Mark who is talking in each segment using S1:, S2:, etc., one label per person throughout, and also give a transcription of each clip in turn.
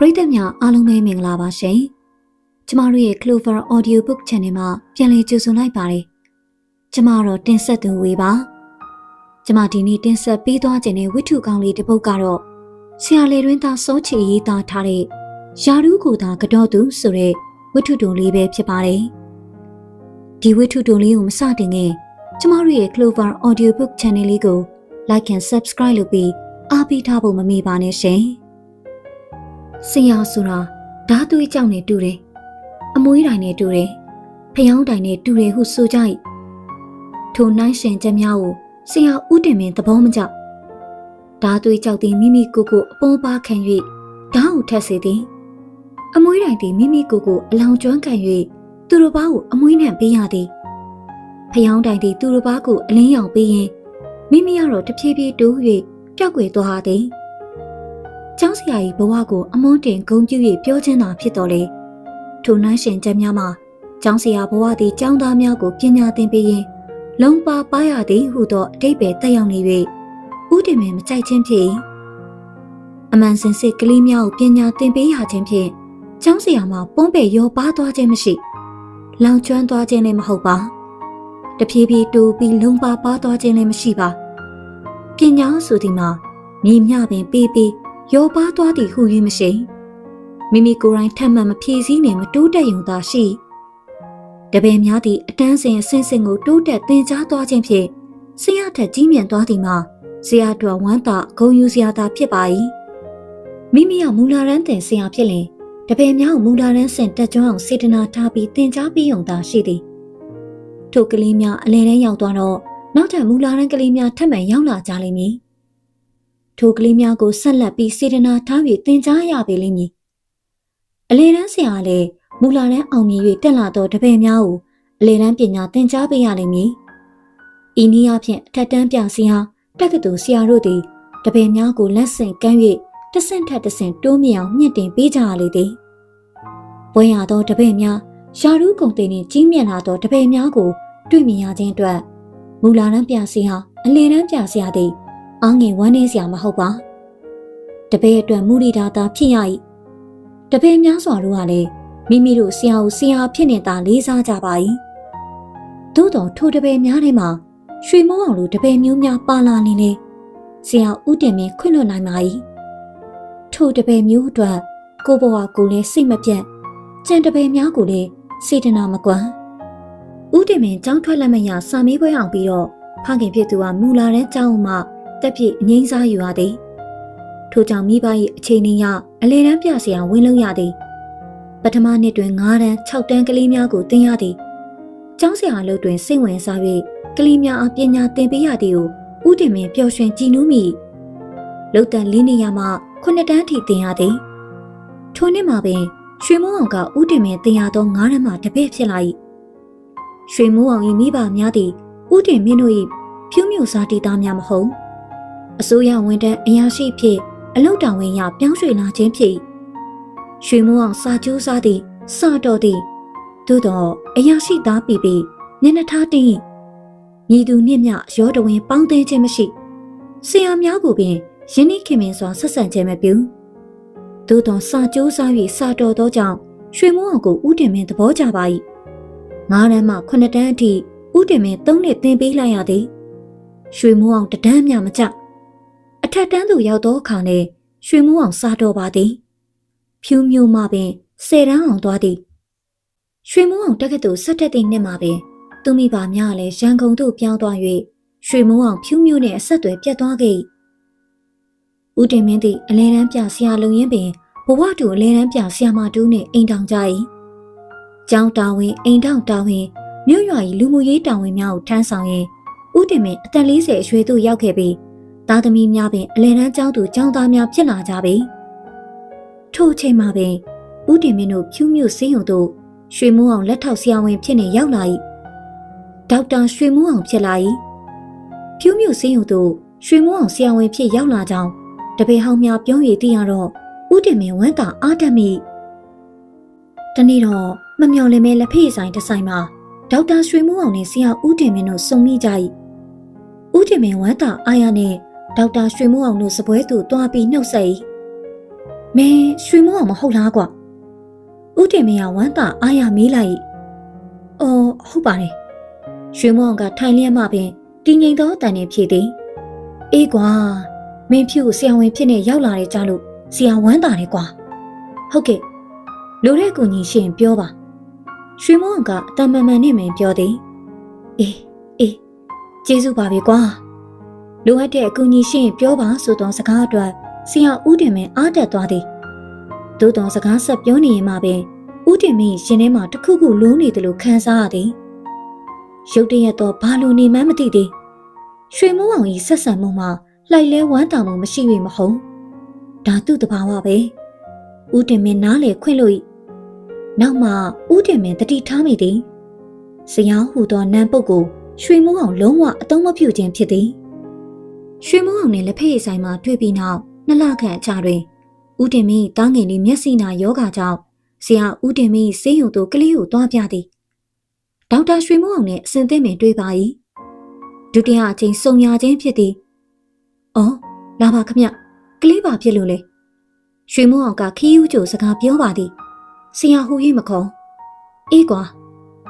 S1: ပရိသတ်များအားလုံးပဲမင်္ဂလာပါရှင်။ကျမတို့ရဲ့ Clover Audio Book Channel မှာပြန်လည်ကြိုဆိုလိုက်ပါတယ်။ကျမတော့တင်ဆက်သူဝေပါ။ကျမဒီနေ့တင်ဆက်ပေးသွားခြင်းတဲ့ဝတ္ထုကောင်းလေးတစ်ပုဒ်ကတော့ဆရာလေတွင်သားစောချီရေးသားထားတဲ့ယာရုကိုသာကတော့သူဆိုတဲ့ဝတ္ထုတိုလေးပဲဖြစ်ပါတယ်။ဒီဝတ္ထုတိုလေးကိုမစတင်ခင်ကျမတို့ရဲ့ Clover Audio Book Channel လေးကို Like and Subscribe လုပ်ပြီးအားပေးထားဖို့မမေ့ပါနဲ့ရှင်။ဆရာဆိုတာဓာတ်သွေးကြောင့်နဲ့တူတယ်။အမွှေးတိုင်နဲ့တူတယ်။ဖျောင်းတိုင်နဲ့တူတယ်ဟုဆိုကြ၏။ထိုနှိုင်းရှင်ချက်များကိုဆရာဦးတင်မင်းသဘောမကျ။ဓာတ်သွေးကြောက်သည်မိမိကိုယ်ကိုအပေါ်ပါခံ၍ဓာတ်ကိုထက်စေသည်။အမွှေးတိုင်သည်မိမိကိုယ်ကိုအလောင်ကျွမ်းခံ၍သူတို့ဘာကိုအမွှေးနှံပေးရသည်။ဖျောင်းတိုင်သည်သူတို့ဘာကိုအလင်းရောင်ပေးရင်မိမိကတော့တဖြည်းဖြည်းတိုး၍ပျောက်ကွယ်သွားသည်။ကျောင်းဆရာကြီးဘဝကိုအမွန်းတင်ဂုဏ်ပြု၍ပြောခြင်းသာဖြစ်တော်လေထိုနှိုင်းရှင်ချက်များမှာကျောင်းဆရာဘဝသည်ကျောင်းသားများကိုပညာသင်ပေးရင်လုံပါရသည်ဟုသောအဓိပ္ပာယ်တက်ရောက်နေ၍ဦးတင်မင်းမကြိုက်ခြင်းဖြစ်အမှန်စင်စစ်ကလေးများကိုပညာသင်ပေးရခြင်းဖြင့်ကျောင်းဆရာမှာပွန်းပေရောပါသွားခြင်းမရှိလောင်ကျွမ်းသွားခြင်းလည်းမဟုတ်ပါတဖြည်းဖြည်းတူပြီးလုံပါသွားခြင်းလည်းမရှိပါပညာဆိုသည်မှာမြေမြပင်ပေးပြီးရောပါသွားသည်ဟု၍မရှိမိမိကိုယ်တိုင်ထပ်မံမဖြည့်ဆည်းနေမတိုးတက်ရုံသာရှိတပည့်များသည်အတန်းစဉ်အဆင့်ဆင့်ကိုတိုးတက်သင်ကြားသွားခြင်းဖြင့်ဆရာထက်ကြီးမြတ်သွားသည်မှာဆရာတော်ဝမ်းသာဂုဏ်ယူစရာသာဖြစ်ပါ၏မိမိကမူလာရန်သင်ဆရာဖြစ်လင်တပည့်များကိုမူလာရန်ဆင်တက်ကျွမ်းအောင်စေတနာထားပြီးသင်ကြားပေးရုံသာရှိသည်ထိုကလေးများအလယ်တန်းရောက်သွားတော့နောက်ထပ်မူလာရန်ကလေးများထပ်မံရောက်လာကြလိမ့်မည်ထိုကလေးများကိုဆက်လက်ပြီးစေတနာထားပြီးသင်ကြားရပေလိမ့်မည်အလေတန်းဆရာလည်းမူလာတန်းအောင်မြင်၍တက်လာသောတပည့်များကိုအလေတန်းပညာသင်ကြားပေးရလိမ့်မည်ဤနည်းအားဖြင့်အထက်တန်းပြဆရာတက္ကသိုလ်ဆရာတို့သည်တပည့်များကိုလက်ဆင့်ကမ်း၍တဆင့်ထက်တဆင့်တိုးမြင့်အောင်မြင့်တင်ပေးကြရလေသည်ဘွဲရသောတပည့်များယာရုကုန်တင်နှင့်ကြီးမြတ်လာသောတပည့်များကိုတွေ့မြင်ရခြင်းအတွက်မူလာတန်းပြဆရာအလေတန်းပြဆရာသည်အားငယ်ဝမ်းနည်းစရာမဟုတ်ပါတပည့်အတွက်မူရိတာသာဖြစ်ရ၏တပည့်များစွာတို့ကလည်းမိမိတို့ဆရာကိုဆရာဖြစ်နေတာလေးစားကြပါ၏သို့တော်ထိုတပည့်များထဲမှာရွှေမိုးအောင်လိုတပည့်မျိုးများပါလာနေလေဆရာဦးတင်မင်းခွင့်လွှတ်နိုင်ပါ၏ထိုတပည့်မျိုးအတွက်ကိုဘဝကိုလည်းစိတ်မပြတ်ကြံတပည့်များကိုလည်းစေတနာမကွမ်းဦးတင်မင်းကျောင်းထွက်လက်မရစာမေးပွဲအောင်ပြီးတော့ဖခင်ဖြစ်သူကမူလာတဲ့ကျောင်းမှတက်ပြည့်အငိမ့်စားယူရသည်ထိုကြောင့်မိဘ၏အချိန်နှင့်ရအလေတန်းပြဆရာဝင်လုံးရသည်ပထမနှစ်တွင်9တန်း6တန်းကလေးများကိုသင်ရသည်ကျောင်းဆရာအလုပ်တွင်စိတ်ဝင်စား၍ကလေးများအားပညာသင်ပေးရသည်ကိုဦးတင်မင်းပျော်ရွှင်ကြည်နူးမိလုတ်တန်လေးနေရမှ9တန်းထိသင်ရသည်ထိုနှစ်မှာပင်ရွှေမိုးအောင်ကဦးတင်မင်းသင်ရသော9တန်းမှတပည့်ဖြစ်လာ၏ရွှေမိုးအောင်၏မိဘများသည်ဦးတင်မင်းတို့၏ဖြူးမြူစားတီသားများမဟုတ်အစိုးရဝန်ထမ်းအရာရှိဖြစ်အလုပ်တာဝန်ရပြောင်းရွှေ့လာခြင်းဖြစ်ရွှေမိုးအောင်စာကျိုးစားသည်စာတော်သည်သို့တော့အရာရှိသားပြီးမျက်နှာထားတင်းညီသူနှင့်မြရောတဝင်ပေါင်းသိခြင်းမရှိဆရာများကိုပင်ယင်းနှခင်မင်းစွာဆက်ဆံခြင်းမပြုသို့တော့စာကျိုးစား၍စာတော်သောကြောင့်ရွှေမိုးအောင်ကိုဦးတင်မင်းသဘောကျပါ၏9တန်းမှ9တန်းအထိဦးတင်မင်း3နှစ်သင်ပေးလိုက်ရသည်ရွှေမိုးအောင်တန်းမြမကျအထက်တန်းသို့ရောက်သောအခါနဲ့ရွှေမိုးအောင်စားတော်ပါသည်ဖြူးမျိုးမှပင်10တန်းအောင်သွားသည်ရွှေမိုးအောင်တက္ကသိုလ်17သိန်းနှစ်မှာပင်သူမိဘများလည်းရန်ကုန်သို့ပြောင်းသွား၍ရွှေမိုးအောင်ဖြူးမျိုးနှင့်အဆက်အသွယ်ပြတ်သွားခဲ့၏ဦးတင်မင်းသည်အလဲတန်းပြဆရာလုံရင်းပင်ဘဝတူအလဲတန်းပြဆရာမတူနှင့်အိမ်တောင်ကြ၏ကျောင်းတာဝန်အိမ်တောင်တာဝန်မြို့ရွာ၏လူမှုရေးတာဝန်များကိုထမ်းဆောင်ရင်းဦးတင်မင်းအသက်40အရွယ်သို့ရောက်ခဲ့ပြီးသားသမီးများပင်အလယ်တန်းကျောင်းသူကျောင်းသားများဖြစ်လာကြပြီထို့အချိန်မှာပင်ဦးတင်မင်းတို့ဖြူးမြုပ်စင်းရုံသို့ရွှေမိုးအောင်လက်ထောက်ဆရာဝန်ဖြစ်နေရောက်လာ၏ဒေါက်တာရွှေမိုးအောင်ဖြစ်လာ၏ဖြူးမြုပ်စင်းရုံသို့ရွှေမိုးအောင်ဆရာဝန်ဖြစ်ရောက်လာကြောင်းတပည့်ဟောင်းများပြော၍သိရတော့ဦးတင်မင်းဝမ်းသာအားတက်မိတနေ့တော့မမျှော်လင့်မဲလက်ဖေးဆိုင်တစ်ဆိုင်မှာဒေါက်တာရွှေမိုးအောင်နဲ့ဆရာဦးတင်မင်းတို့စုံမိကြ၏ဦးတင်မင်းဝမ်းသာအားရနဲ့ဒေါက်တာရွှေမိုးအောင်တို့စပွဲသို့တွားပြီးနှုတ်ဆက်၏ မင်းရွှေမိုးအောင်မဟုတ်လားကွာဦးတင်မင်းကဝမ်းသာအားရမေးလိုက်အော်ဟုတ်ပါတယ်ရွှေမိုးအောင်ကထိုင်လျက်မှပင်တည်ငြိမ်သောအတန်နဲ့ဖြေသည်အေးကွာမင်းဖြူဆရာဝန်ဖြစ်နေရောက်လာတဲ့ကြားလို့ဆရာဝမ်းသာတယ်ကွာဟုတ်ကဲ့လိုတဲ့ကူညီရှင်ပြောပါရွှေမိုးအောင်ကအတန်မှန်မှန်နဲ့မင်းပြောသည်အေးကျေးဇူးပါပဲကွာလိုအပ်တဲ့အကူအညီရှင်ပြောပါဆိုသောစကားအတွက်ဆရာဦးတင်မင်းအားတက်သွားသည်သို့တော်စကားဆက်ပြောနေရင်မှပင်ဦးတင်မင်းရှင်ထဲမှာတခုခုလုံးနေတယ်လို့ခံစားရသည်ရုတ်တရက်တော့ဘာလို့နေမှန်းမသိသေးရွှေမိုးအောင်ကြီးဆက်ဆံမှုမှာလှိုက်လဲဝမ်းသာမှုမရှိပေမဟုတ်ဒါသူ့တဘာဝပဲဦးတင်မင်းနားလေခွင့်လို့နောက်မှဦးတင်မင်းတတိထားမိသည်ဆရာဟူသောနန်းပုတ်ကိုရွှေမိုးအောင်လုံးဝအသုံးမပြုခြင်းဖြစ်သည်ရွှေမိုးအောင်နဲ့လက်ဖက်ရည်ဆိုင်မှာတွေ့ပြီးနောက်2 လခန့်အကြာတွင်ဦးတင်မင်းတားငယ်လေးမျက်စိနာယောဂါကြောင့်ဆရာဦးတင်မင်းဆေးရုံသို့ကလေးကိုသွားပြသည်ဒေါက်တာရွှေမိုးအောင်နဲ့အစဉ်သင့်ပင်တွေ့ပါ၏ဒုတိယအကြိမ်စုံရခြင်းဖြစ်သည်အော်လာပါခမကလေးပါဖြစ်လို့လေရွှေမိုးအောင်ကခီးဦးကျိုစကားပြောပါသည်ဆရာဟူ၍မခေါ်အေးကွာ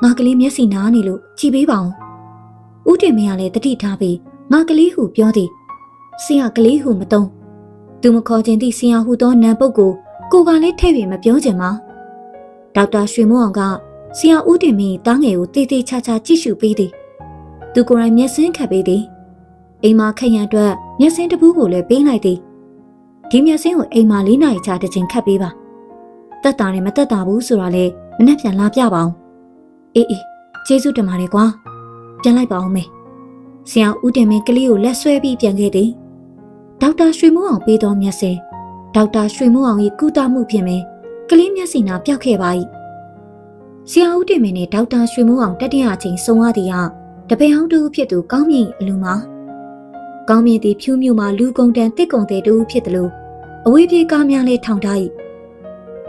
S1: ငါကလေးမျက်စိနားနေလို့ကြည့်ပေးပါဦးဦးတင်မင်းကလည်းတတိထားပြီးငါကလေးဟုပြောသည်ဆရာကလေးဟုမသုံးသူမခေါ်ခြင်းသည့်ဆရာဟုသောနံပုတ်ကိုကလည်းထည့်ပြီးမပြောချင်ပါဒေါက်တာရွှေမိုးအောင်ကဆရာဦးတင်မင်းတားငယ်ကိုတေးသေးချာချာကြည့်ရှုပေးသည်သူကိုယ်တိုင်မျက်စင်းခတ်ပေးသည်အိမ်မှာခက်ရန်အတွက်မျက်စင်းတစ်ပူးကိုလည်းပေးလိုက်သည်ဒီမျက်စင်းကိုအိမ်မှာ4 နာရီချတစ်ချိန်ခတ်ပေးပါတက်တာနဲ့မတက်တာဘူးဆိုတာလေမနှက်ပြန်လာပြပါအောင်အေးကျေးဇူးတင်ပါတယ်ကွာပြန်လိုက်ပါအောင်မေဆရာဦးတင်မင်းကလေးကိုလက်ဆွဲပြီးပြန်ခဲ့သည်ဒေါက်တာရွှေမိုးအောင်ပေးသောမျက်စင်းဒေါက်တာရွှေမိုးအောင်၏ကုသမှုဖြင့်ပင်ကလေးမျက်စိနာပျောက်ခဲ့ပါ၏ဆရာဦးတင်မင်းနှင့်ဒေါက်တာရွှေမိုးအောင်တတိယအချိန်ဆုံရသည်ဟာတပည့်ဟောင်းတူဖြစ်သူကောင်းမြင့်အလူမှာကောင်းမြင့်သည်ဖြူးမြူမှာလူကုန်တန်တစ်ကုန်တဲ့တူဖြစ်တယ်လို့အဝေးပြေးကားများလေးထောင်ထား၏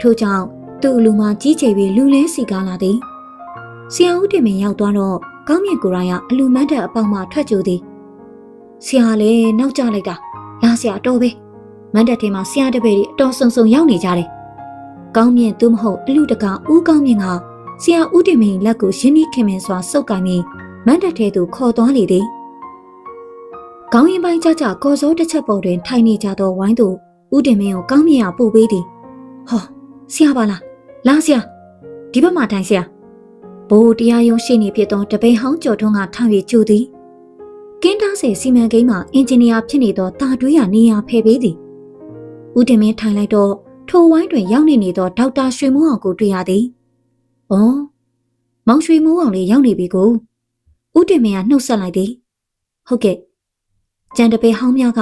S1: ထို့ကြောင့်သူ့အလူမှာကြီးကျယ်ပြီးလူလဲစီကားလာသည်ဆရာဦးတင်မင်းရောက်သွားတော့ကောင်းမြင့်ကိုရိုင်းကအလူမန်းတဲ့အပေါက်မှထွက်ကြသည်ဆရာလည်းနောက်ကျလိုက်တာလာဆရာတော်ပဲမန်းတက်ထဲမှာဆရာတပည့်တွေအတော်ဆုံရောက်နေကြတယ်ကောင်းမြင့်သူမဟုတ်အလူတကာဦးကောင်းမြင့်ကဆရာဦးတင်မင်းလက်ကိုရင်းနှီးခင်မင်စွာစုပ်ကိုင်ပြီးမန်းတက်ထဲသို့ခေါ်သွားလေသည်ကောင်းရင်ပိုင်းကြကြကော်စိုးတစ်ချက်ပေါ်တွင်ထိုင်နေကြသောဝိုင်းသူဦးတင်မင်းကိုကောင်းမြင့်ကပို့ပေးသည်ဟောဆရာပါလားလာဆရာဒီဘက်မှာထိုင်ဆရာဘိုးတရားရုံးရှိနေဖြစ်သောတပည့်ဟောင်းကျော်ထွန်းကထောင်၍ကြိုသည်ကင်းသားဆယ်စီမံကိန်းမှာအင်ဂျင်နီယာဖြစ်နေသောတာတွေးရနေရာဖယ်ပေးသည်ဦးတင်မင်းထိုင်လိုက်တော့ထိုဝိုင်းတွင်ရောက်နေသောဒေါက်တာရွှေမိုးအောင်ကိုတွေ့ရသည်။အော်မောင်ရွှေမိုးအောင်လေးရောက်နေပြီကိုဦးတင်မင်းကနှုတ်ဆက်လိုက်သည်။ဟုတ်ကဲ့ကျန်တပည့်ဟောင်းများက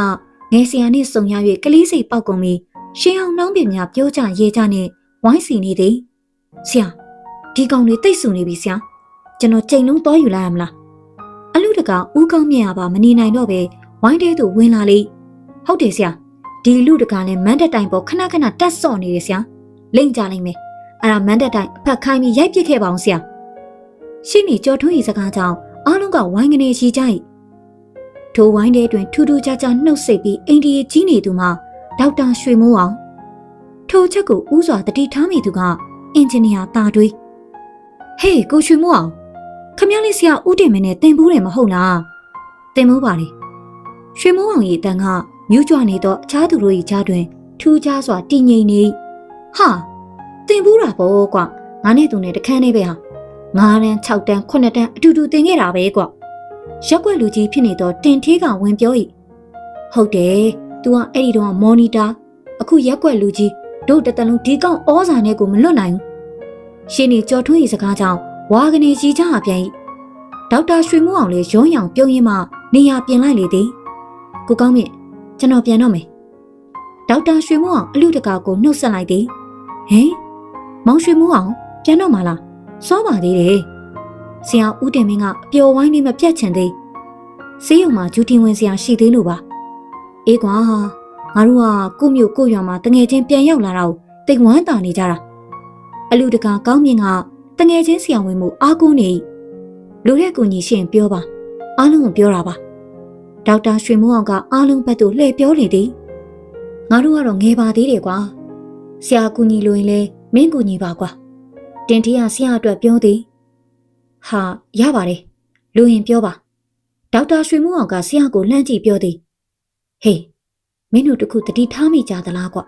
S1: ငယ်ဆရာနှင့်ဆုံရ၍ကလေးစိတ်ပေါက်ကုန်ပြီးရှင်းအောင်နှောင်းပြများပြောကြရေးကြနှင့်ဝိုင်းစီနေသည်။ဆရာဒီကောင်လေးတိတ်ဆူနေပြီဆရာကျွန်တော်ချိန်လုံးသွားယူလိုက်ရမလားအလူတကောင်ဦးကောင်းမြတ်ရပါမနေနိုင်တော့ပဲဝိုင်းတဲသို့ဝင်လာလေဟုတ်တယ်ဆရာဒီလူတကောင်လည်းမန်းတက်တိုင်ပေါ်ခဏခဏတက်ဆော့နေတယ်ဆရာလိမ့်ကြလိုက်မယ်အဲ့ဒါမန်းတက်တိုင်အဖက်ခိုင်းပြီးရိုက်ပစ်ခဲ့ပါအောင်ဆရာရှင်းနေကြော်ထွန်းဤစကားကြောင့်အားလုံးကဝိုင်းကနေရှိကြ၏ထိုဝိုင်းတဲတွင်ထူးထူးခြားခြားနှုတ်ဆက်ပြီးအိန္ဒိယကြီးနေသူမှာဒေါက်တာရွှေမိုးအောင်ထိုချက်ကိုဥစွာတတိထားမိသူကအင်ဂျင်နီယာတာတွေးဟေးကိုရွှေမိုးအောင်ခမရလေးဆရာဦးတင်မင်းနဲ့တင်ဘူးတယ်မဟုတ်လားတင်ဘူးပါလေရွှေမိုးအောင်ရဲ့အတန်ကမြူးကြွနေသောအခြားသူတို့၏ကြားတွင်ထူးခြားစွာတည်ငြိမ်နေဟာတင်ဘူးတာပေါ့ကွာငါနဲ့သူနဲ့တခန်းလေးပဲဟာ9 တန်း6 တန်း9 တန်းအတူတူတင်ခဲ့တာပဲကွာရက်ွက်လူကြီးဖြစ်နေသောတင်ထေးကဝင်ပြော၏ဟုတ်တယ် तू ကအဲ့ဒီတော့မော်နီတာအခုရက်ွက်လူကြီးတို့တတလုံးဒီကောင်ဩဇာနဲ့ကိုမလွတ်နိုင်ဘူးရှင်နေကြော်ထွန်း၏စကားကြောင့်ဝါကနေကြီးကြပြန်၏ဒေါက်တာရွှေမိုးအောင်လည်းရုံးရောင်ပြုံးရင်းမှနေရာပြင်လိုက်လေသည်ကိုကောင်းမြင့်ကျွန်တော်ပြန်တော့မယ်ဒေါက်တာရွှေမိုးအောင်အလူတကာကိုနှုတ်ဆက်လိုက်သည်ဟင်မောင်ရွှေမိုးအောင်ပြန်တော့မလားစောပါသေးတယ်ဆရာဦးတင်မင်းကအပျော်ဝိုင်းလေးမပြတ်ချင်သေးဆေးရုံမှာဂျူတင်ဝင်ဆရာရှိသေးလို့ပါအေးကွာငါတို့ကကိုမျိုးကိုရွာမှာတငယ်ချင်းပြန်ရောက်လာတာကိုတိတ်ဝမ်းတာနေကြတာအလူတကာကောင်းမြင့်ကတငယ်ချင်းဆရာဝန်မှုအားကိုးနေလူတဲ့ကူညီရှင်ပြောပါအားလုံးကိုပြောတာပါဒေါက်တာရွှေမိုးအောင်ကအားလုံးဘက်သို့လှည့်ပြောလေသည်ငါတို့ကတော့ငယ်ပါသေးတယ်ကွာ ဆရာကူညီလို့ရင်လေမင်းကူညီပါကွာတင်ထေးကဆရာအတွက်ပြောသည်ဟာရပါတယ်လူရင်ပြောပါဒေါက်တာရွှေမိုးအောင်ကဆရာကိုလှမ်းကြည့်ပြောသည်ဟေးမင်းတို့တခုတတိထားမိကြသလားကွာ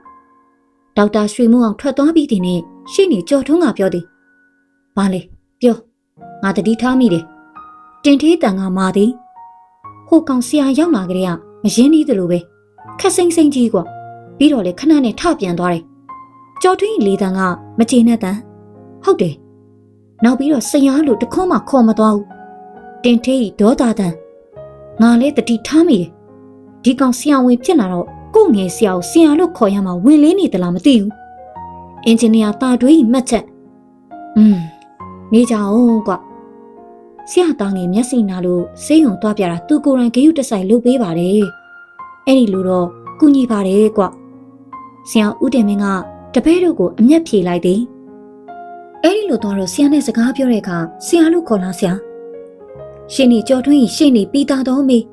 S1: ဒေါက်တာရွှေမိုးအောင်ထွက်သွားပြီးတင်နဲ့ရှေ့နေကြော်ထုံးကပြောသည်ဘာလဲပြောငါတတိထားမိတယ်တင်ထေးတန်ကမာသည်ဟိုကောင်ဆရာရောက်လာကြတဲ့ကမရင်းနှီးသလိုပဲခက်စိမ့်စိမ့်ကြီးကွာပြီးတော့လေခဏနဲ့ထပြန်သွားတယ်ကြော်ထွင်းလေတန်ကမကျေနပ်တန်ဟုတ်တယ်နောက်ပြီးတော့ဆရာလို့တခွန်းမှခေါ်မသွားဘူးတင်ထေးဒေါသတန်ငါလည်းတတိထားမိတယ်ဒီကောင်ဆရာဝန်ဖြစ်လာတော့ကို့ငယ်ဆရာကိုဆရာလို့ခေါ်ရမှာဝင်လင်းနေသလားမသိဘူးအင်ဂျင်နီယာတာတွေးမှတ်ချက်နေကြအောင်ကွာဆရာတာငယ်မျက်စိနာလို့ဆေးရုံသွားပြတာသူကိုယ်တိုင်ဂရုတစိုက်လုပ်ပေးပါတယ်အဲ့ဒီလိုတော့ကူညီပါတယ်ကွာဆရာဦးတင်မင်းကတပည့်တို့ကိုအမျက်ဖြေလိုက်သည်အဲ့ဒီလိုတော့ဆရာနဲ့စကားပြောတဲ့အခါဆရာလို့ခေါ်လာဆရာရှင်နေကြော်ထွင်းရှင်နေပြီးသားတော်မေး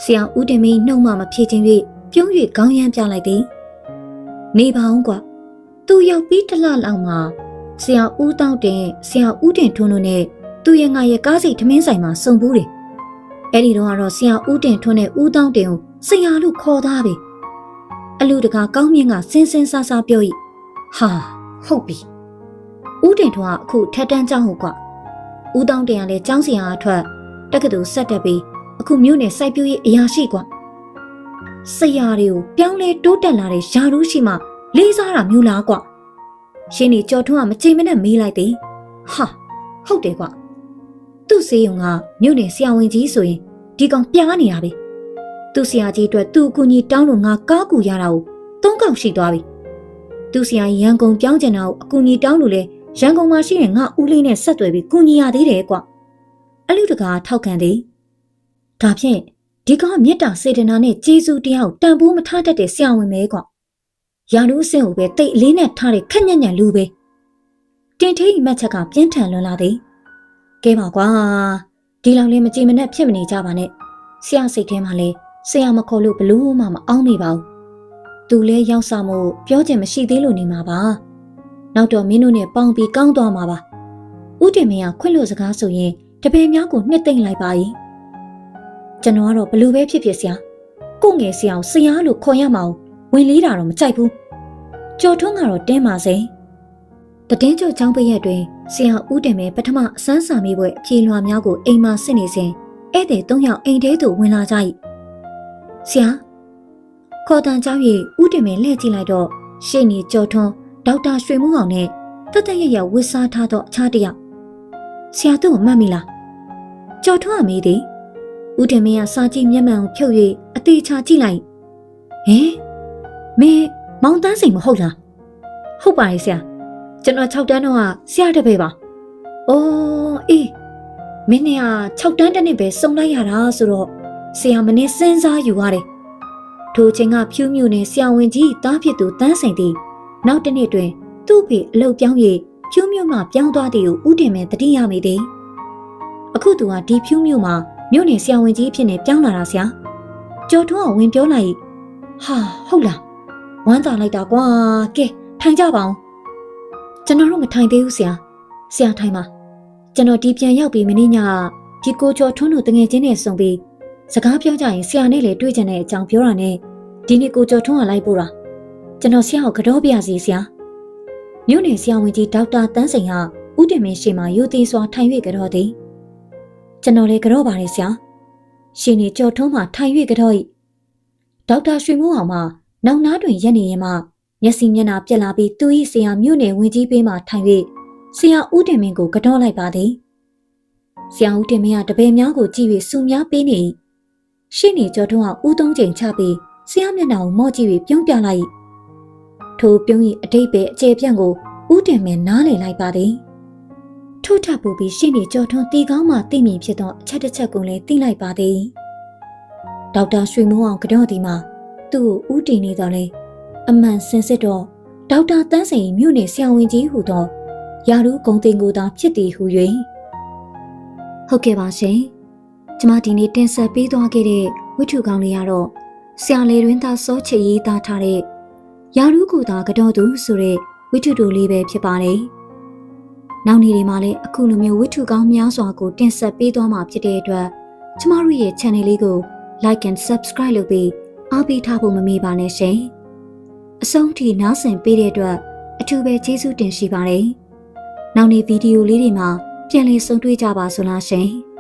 S1: ဆရာဦးတင်မင်းနှုတ်မှမဖြေခြင်း၍ပြုံး၍ခေါင်းရမ်းပြလိုက်သည်နေပါအောင်ကွာသူရောက်ပြီးတစ်လလောက်မှာဆရာဦးတောင်းတင်ဆရာဦးတင်ထွန်းတို့နဲ့သူရဲ့ငါရဲ့ကားစိတ်ထမင်းဆိုင်မှာစုံဘူးတယ်အဲ့ဒီတော့ကတော့ဆရာဦးတင်ထွန်းနဲ့ဦးတောင်းတင်ကိုဆရာလို့ခေါ်သားပဲအလူတကာကောင်းမြင့်ကစင်းစင်းဆာဆာပြော၏ဟာဟုတ်ပြီဦးတင်ထွန်းကအခုထက်တန်းကျောင်းဟုတ်ကွာဦးတောင်းတင်ကလည်းကျောင်းဆရာအထွက်တက္ကသိုလ်ဆက်တက်ပြီးအခုမြို့နယ်စိုက်ပျိုးရေးအရာရှိကွာဆရာတွေကိုပြောင်းလဲတိုးတက်လာတဲ့ယာရုရှိမှလေးစားတာမျိုးလားကွာရှင်နေကြော်ထွန်းကမချိန်မနဲ့မေးလိုက်သည်ဟာဟုတ်တယ်ကွာသူ့ဆေးရုံကမြို့နယ်ဆရာဝန်ကြီးဆိုရင်ဒီကောင်ပြားနေတာပဲသူ့ဆရာကြီးအတွက်သူ့အကူကြီးတောင်းလို့ငါကားကူရတာကို၃កောက်ရှိသွားပြီသူ့ဆရာရန်ကုန်ပြောင်းကျင်တာကိုအကူကြီးတောင်းလို့လဲရန်ကုန်မှာရှိတဲ့ငါဦးလေးနဲ့ဆက်သွယ်ပြီးကူညီရသေးတယ်ကွာအလူတကာထောက်ခံသည်ဒါဖြင့်ဒီကောင်မေတ္တာစေတနာနဲ့ကျေးဇူးတရားကိုတန်ဖိုးမထားတတ်တဲ့ဆရာဝန်ပဲကွာရာလူအဆင့်ကိုပဲတိတ်အလေးနဲ့ထားတဲ့ခက်ညံ့ညံ့လူပဲတင်ထေးမှတ်ချက်ကပြင်းထန်လွန်လာသည်ကဲပါကွာဒီလောက်လေးမကြည်မနဲ့ဖြစ်မနေကြပါနဲ့ဆရာစိတ်ထဲမှာလဲဆရာမခေါ်လို့ဘလို့မှမအောင်မိပါဘူးသူလဲရောက်စားမို့ပြောချင်မရှိသေးလို့နေမှာပါနောက်တော့မင်းတို့နဲ့ပေါင်းပြီးကောင်းသွားမှာပါဦးတင်မင်းကခွင့်လို့စကားဆိုရင်တပည့်များကိုနှစ်သိမ့်လိုက်ပါ၏ကျွန်တော်ကတော့ဘလို့ပဲဖြစ်ဖြစ်ဆရာကိုငယ်ဆရာကိုဆရာလို့ခေါ်ရမှာဝင်လေးတာတော့မကြိုက်ဘူးကြော်ထွန်းကတော့တင်းပါစေတည်င်းကျုပ်ချောင်းပရက်တွင်ဆရာဦးတင်မဲပထမအစမ်းစာမေးပွဲအပြေလွှာများကိုအိမ်မှာစစ်နေစဉ်ဧည့်သည်၃ယောက်အိမ်ထဲသို့ဝင်လာကြ၏ဆရာခေါ်တန်ကြောင်း၍ဦးတင်မဲလှည့်ကြည့်လိုက်တော့ရှေ့နေကြော်ထွန်းဒေါက်တာရွှေမိုးအောင်နဲ့တသက်ရရဝစ်စားထားသောအခြားတစ်ယောက်ဆရာတို့မှတ်မိလားကြော်ထွန်းအမေးသည်ဦးတင်မဲကစာကြည့်မျက်မှန်ကိုဖြုတ်၍အသေးချာကြည့်လိုက်ဟင်မင်းမောင်တန်းစိန်မဟုတ်လားဟုတ်ပါရဲ့ဆရာကျွန်တော်6တန်းတော့ဆရာတပည့်ပါ။အိုးအေးမင်းနဲ့6တန်းတစ်နှစ်ပဲစုံလိုက်ရတာဆိုတော့ဆရာမင်းစဉ်းစားယူရတယ်။ထိုချိန်ကဖြူးမြူနဲ့ဆရာဝန်ကြီးတားဖြစ်သူတန်းစိန်သည်နောက်တစ်နှစ်တွင်သူ့ဖေအလုပ်ပြောင်း၍ဖြူးမြူမှပြောင်းသွားသည်ကိုဦးတင်မင်းတတိယမိသည်။အခုသူကဒီဖြူးမြူမှာမြို့နယ်ဆရာဝန်ကြီးဖြစ်နေပြောင်းလာတာဆရာ။ကြော်ထွန်းအောင်ဝင်ပြောလိုက်ဟာဟုတ်လားဝမ်းသာလိုက်တာကွာကဲထိုင်ကြပါအောင်ကျွန်တော်တို့မထိုင်သေးဘူးဆရာထိုင်ပါကျွန်တော်ဒီပြန်ရောက်ပြီးမင်းညဒီကိုကျော်ထွန်းတို့တငယ်ချင်းနဲ့ဆုံပြီးစကားပြောကြရင်ဆရာနဲ့လည်းတွေ့ကြတဲ့အကြောင်းပြောတာနဲ့ဒီနေ့ကိုကျော်ထွန်းကလိုက်ပို့တာကျွန်တော်ဆရာကိုကတော့ပြရစီဆရာမြို့နယ်ဆရာဝန်ကြီးဒေါက်တာတန်းစိန်ကဦးတင်မင်းရှေ့မှာရိုသေစွာထိုင်၍ကတော့သည်ကျွန်တော်လည်းကတော့ပါတယ်ဆရာရှင်နေကျော်ထွန်းမှာထိုင်၍ကတော့၏ဒေါက်တာရွှေမိုးအောင်မှနောက်နားတွင်ရက်နေရင်မှမျက်စိမျက်နှာပြက်လာပြီးသူ၏ဆရာမြို့နယ်ဝင်ကြီးပေးမှထိုင်၍ဆရာဦးတင်မင်းကိုကတော့လိုက်ပါသည်ဆရာဦးတင်မင်းကတပည့်များကိုကြည့်၍စူများပေးနေ၏ရှေ့နေကျော်ထွန်းကဦးသုံးချိန်ချပြီးဆရာမျက်နှာကိုမော့ကြည့်၍ပြုံးပြလိုက်၏ထိုပြုံး၏အတိတ်ပဲအကျေပြန့်ကိုဦးတင်မင်းနားလည်လိုက်ပါသည်ထို့ထပ်ပူပြီးရှေ့နေကျော်ထွန်းတီကောင်းမှသိမြင်ဖြစ်သောအချက်တစ်ချက်ကိုလည်းသိလိုက်ပါသည်ဒေါက်တာရွှေမိုးအောင်ကတော့ဒီမှာသူ့ကိုဦးတည်နေတော့လေအမှန်စင်စစ်တော့ဒေါက်တာတန်းစိန်မြို့နယ်ဆရာဝန်ကြီးဟူသောယာရုဂုံတင်ကိုသာဖြစ်သည်ဟု၍ဟုတ်ကဲ့ပါရှင်ကျမဒီနေ့တင်ဆက်ပေးသွားခဲ့တဲ့ဝိထုကောင်းလေးကတော့ဆရာလေတွင်သားစောချစ်ရေးသားထားတဲ့ ရာထူးကိုသာကတော့သူဆိုတဲ့ဝိထုတူလေးပဲဖြစ်ပါတယ်။နောက်နေ့တွေမှာလည်းအခုလိုမျိုးဝိထုကောင်းများစွာကိုတင်ဆက်ပေးသွားမှာဖြစ်တဲ့အတွက်ကျမတို့ရဲ့ channel လေးကို like and subscribe လုပ်ပြီးအားပေးထားဖို့မမေ့ပါနဲ့ရှင်။အဆုံးထိနားဆင်ပေးတဲ့အတွက်အထူးပဲကျေးဇူးတင်ရှိပါတယ်။နောက်နေ့ဗီဒီယိုလေးတွေမှာပြန်လည်ဆုံတွေ့ကြပါစို့လားရှင်။